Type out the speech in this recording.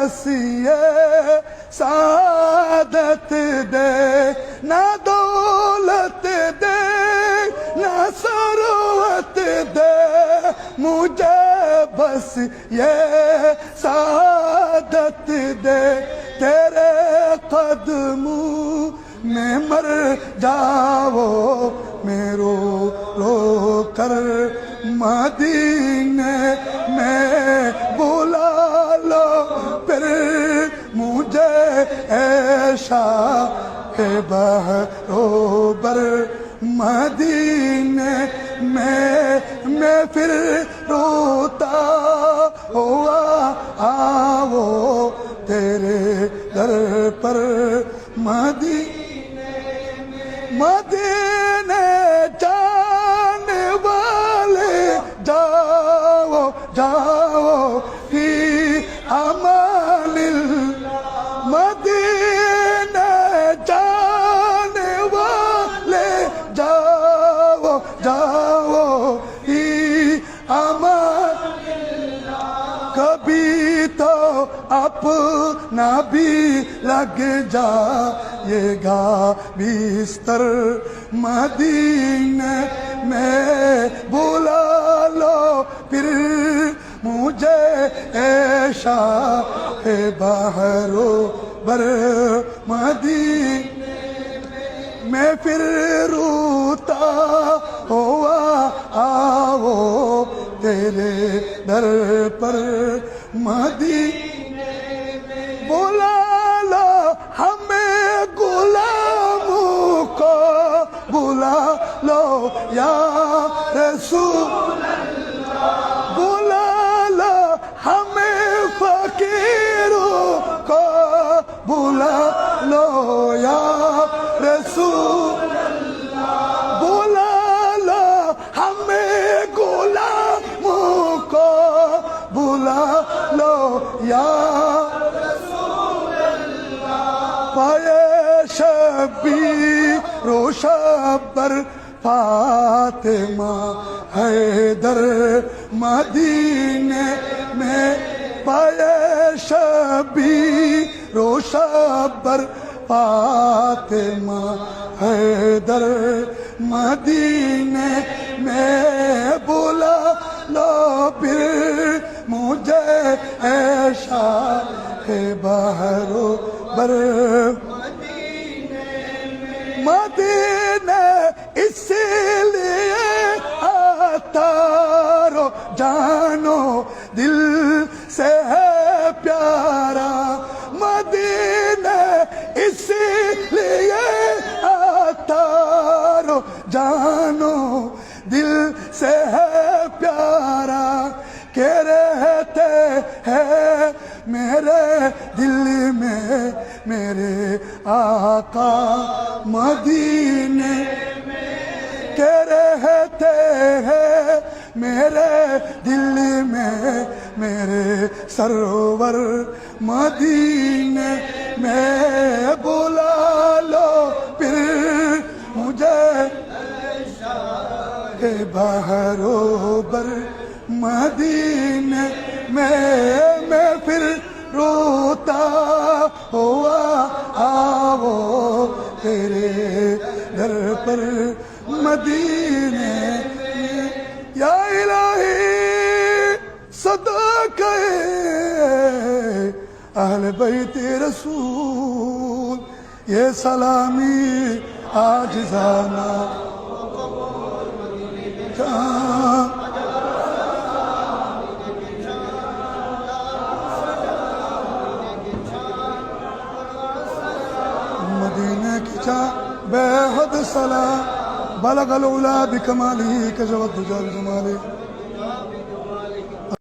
بس یہ سعادت دے، نہ دولت دے نہ ثروت دے، مجھے بس یہ سعادت دے، تیرے قدموں میں مر جاؤ میں رو رو کر، مدینے میں بلا لو پھر مجھے اے شاہ بحر و بر، مدینے میں پھر روتا ہوا آؤ تیرے در پر، مدینے جانے والے جاؤ جاؤ فی امان اللہ، مدینے جانے والے جاؤ جاؤ فی امان اللہ، کبھی تو اپنا بھی لگ جائے گا بستر، مدینے میں بلا لو پھر مجھے اے شاہ بحر و بر، مدینے میں پھر روتا ہوا آؤ تیرے در پر، مدینے بلا لو ہمیں غلاموں کو، بلا لو یا رسول اللہ، بلا لو ہمیں فقیروں کو، بلا لو یا رسول اللہ، بلا لو ہمیں غلاموں کو، بلا لو یا رسول اللہ، پائے شبیر و شبر فاطمہ حیدر، مدینے میں پائے شبیر و شبر فاطمہ حیدر، مدینے میں بلا لو پھر مجھے اے شاہ بحر و بر، مدینے اس لیے آتا رو جانو دل سے ہے پیارا، مدینے اس لیے آتا رو جانو دل سے ہے پیارا، کہ رہتے ہیں میرے دل میں میرے آقا مدینے میں، کہ رہتے ہیں میرے دل میں میرے سرور، مدینے میں بلا لو پھر مجھے بحر و بر، مدینے میں پھر روتا ہوا آؤ تیرے در پر، مدینے یا الہی صدقہ اہل بیت رسول، یہ سلامی عاجزانہ مدینہ کی چاہ بے حد سلام، بلغ العلا بکمالہ کشف الدجى بجمالہ،